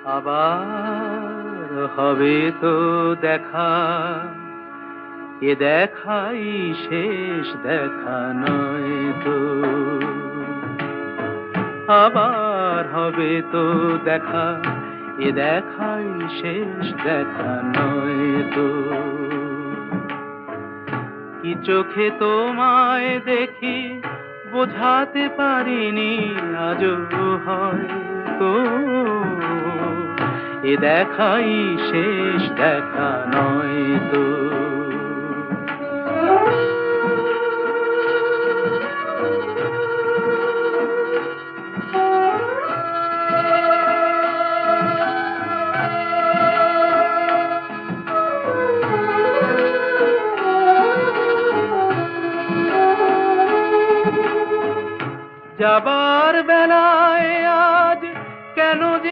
আবার হবে তো দেখা, এ দেখাই শেষ দেখা নয় তো। আবার হবে তো দেখা, এ দেখাই শেষ দেখা নয় তো। কি চোখে তোমায় দেখি বোঝাতে পারিনি আজও হয়তো, এ দেখাই শেষ দেখা নয় তো। যাবার বেলা